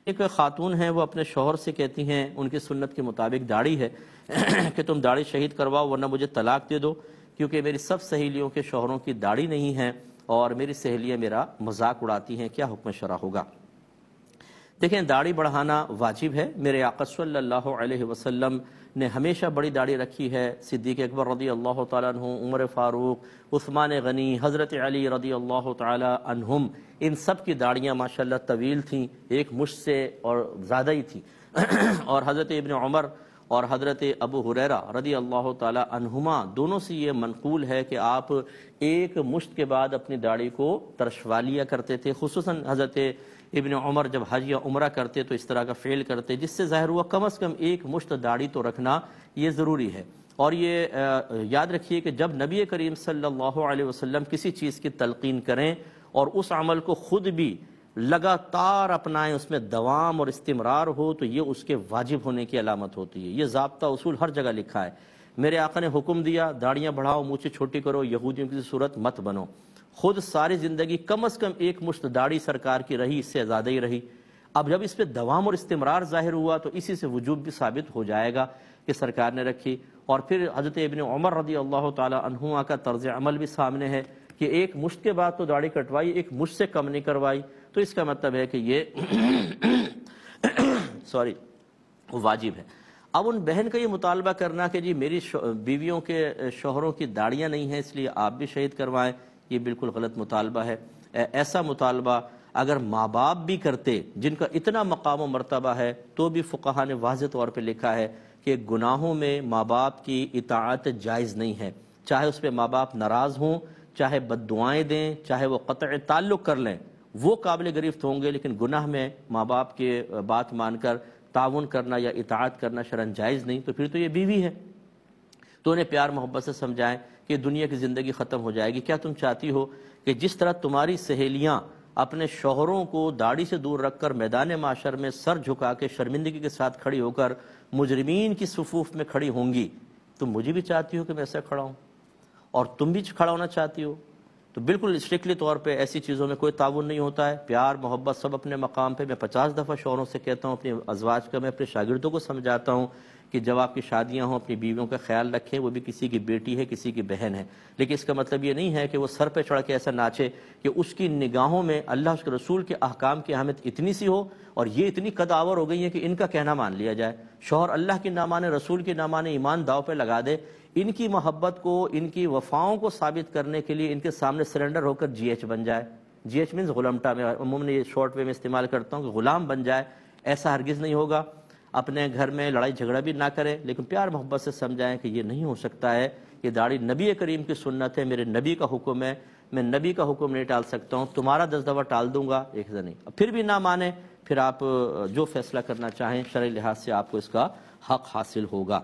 ایک خاتون ہیں، وہ اپنے شوہر سے کہتی ہیں، ان کی سنت کے مطابق داڑھی ہے کہ تم داڑھی شہید کرواؤ ورنہ مجھے طلاق دے دو، کیونکہ میری سب سہیلیوں کے شوہروں کی داڑھی نہیں ہے اور میری سہیلیاں میرا مذاق اڑاتی ہیں، کیا حکم شرع ہوگا؟ دیکھیں، داڑھی بڑھانا واجب ہے۔ میرے آقا صلی اللہ علیہ وسلم نے ہمیشہ بڑی داڑھی رکھی ہے۔ صدیق اکبر رضی اللہ تعالیٰ عنہ، عمر فاروق، عثمان غنی، حضرت علی رضی اللہ تعالیٰ عنہم، ان سب کی داڑھیاں ماشاءاللہ طویل تھیں، ایک مشت سے اور زیادہ ہی تھیں اور حضرت ابن عمر اور حضرت ابو ہریرہ رضی اللہ تعالیٰ عنہما دونوں سے یہ منقول ہے کہ آپ ایک مشت کے بعد اپنی داڑھی کو ترشوا لیا کرتے تھے۔ خصوصاً حضرت ابن عمر جب حج یا عمرہ کرتے تو اس طرح کا فعل کرتے، جس سے ظاہر ہوا کم از کم ایک مشت داڑھی تو رکھنا یہ ضروری ہے۔ اور یہ یاد رکھیے کہ جب نبی کریم صلی اللہ علیہ وسلم کسی چیز کی تلقین کریں اور اس عمل کو خود بھی لگاتار اپنائیں، اس میں دوام اور استمرار ہو، تو یہ اس کے واجب ہونے کی علامت ہوتی ہے۔ یہ ضابطہ اصول ہر جگہ لکھا ہے۔ میرے آقا نے حکم دیا، داڑیاں بڑھاؤ، مونچھیں چھوٹی کرو، یہودیوں کی صورت مت بنو۔ خود ساری زندگی کم از کم ایک مشت داڑھی سرکار کی رہی، اس سے زیادہ ہی رہی۔ اب جب اس پہ دوام اور استمرار ظاہر ہوا تو اسی سے وجوب بھی ثابت ہو جائے گا کہ سرکار نے رکھی۔ اور پھر حضرت ابن عمر رضی اللہ تعالی عنہما کا طرز عمل بھی سامنے ہے کہ ایک مشت کے بعد تو داڑھی کٹوائی، ایک مشت سے کم نہیں کروائی، تو اس کا مطلب ہے کہ یہ واجب ہے۔ اب ان بہن کا یہ مطالبہ کرنا کہ جی میری بیویوں کے شوہروں کی داڑیاں نہیں ہیں اس لیے آپ بھی شہید کروائیں، یہ بالکل غلط مطالبہ ہے۔ ایسا مطالبہ اگر ماں باپ بھی کرتے جن کا اتنا مقام و مرتبہ ہے تو بھی فقہا نے واضح طور پہ لکھا ہے کہ گناہوں میں ماں باپ کی اطاعت جائز نہیں ہے، چاہے اس پہ ماں باپ ناراض ہوں، چاہے بد دعائیں دیں، چاہے وہ قطع تعلق کر لیں، وہ قابل گرفت ہوں گے، لیکن گناہ میں ماں باپ کے بات مان کر تعاون کرنا یا اطاعت کرنا شرعاً جائز نہیں۔ تو پھر تو یہ بیوی ہے، تو انہیں پیار محبت سے سمجھائیں کہ دنیا کی زندگی ختم ہو جائے گی۔ کیا تم چاہتی ہو کہ جس طرح تمہاری سہیلیاں اپنے شوہروں کو داڑھی سے دور رکھ کر میدان معاشر میں سر جھکا کے شرمندگی کے ساتھ کھڑی ہو کر مجرمین کی صفوف میں کھڑی ہوں گی، تم مجھے بھی چاہتی ہو کہ میں ایسا کھڑا ہوں اور تم بھی کھڑا ہونا چاہتی ہو؟ تو بالکل اسٹرکٹلی طور پہ ایسی چیزوں میں کوئی تعاون نہیں ہوتا ہے۔ پیار محبت سب اپنے مقام پہ۔ میں 50 دفعہ شوہروں سے کہتا ہوں، اپنی ازواج کا میں اپنے شاگردوں کو سمجھاتا ہوں کہ جب آپ کی شادیاں ہوں اپنی بیویوں کا خیال رکھیں، وہ بھی کسی کی بیٹی ہے، کسی کی بہن ہے، لیکن اس کا مطلب یہ نہیں ہے کہ وہ سر پہ چڑھ کے ایسا ناچے کہ اس کی نگاہوں میں اللہ اس کے رسول کے احکام کی اہمیت اتنی سی ہو اور یہ اتنی قد آور ہو گئی ہے کہ ان کا کہنا مان لیا جائے۔ شوہر اللہ کی نہ مانے، رسول کی نہ مانے، ایمان داؤ پہ لگا دے، ان کی محبت کو، ان کی وفاؤں کو ثابت کرنے کے لیے ان کے سامنے سرنڈر ہو کر جی ایچ بن جائے۔ جی ایچ مینز غلامٹا، میں عموماً یہ شارٹ وے میں استعمال کرتا ہوں کہ غلام بن جائے، ایسا ہرگز نہیں ہوگا۔ اپنے گھر میں لڑائی جھگڑا بھی نہ کرے، لیکن پیار محبت سے سمجھائیں کہ یہ نہیں ہو سکتا ہے، یہ داڑھی نبی کریم کی سنت ہے، میرے نبی کا حکم ہے، میں نبی کا حکم نہیں ٹال سکتا ہوں، تمہارا 10 دفعہ ٹال دوں گا، ایک نہیں۔ پھر بھی نہ مانے، پھر آپ جو فیصلہ کرنا چاہیں شرعی لحاظ سے آپ کو اس کا حق حاصل ہوگا۔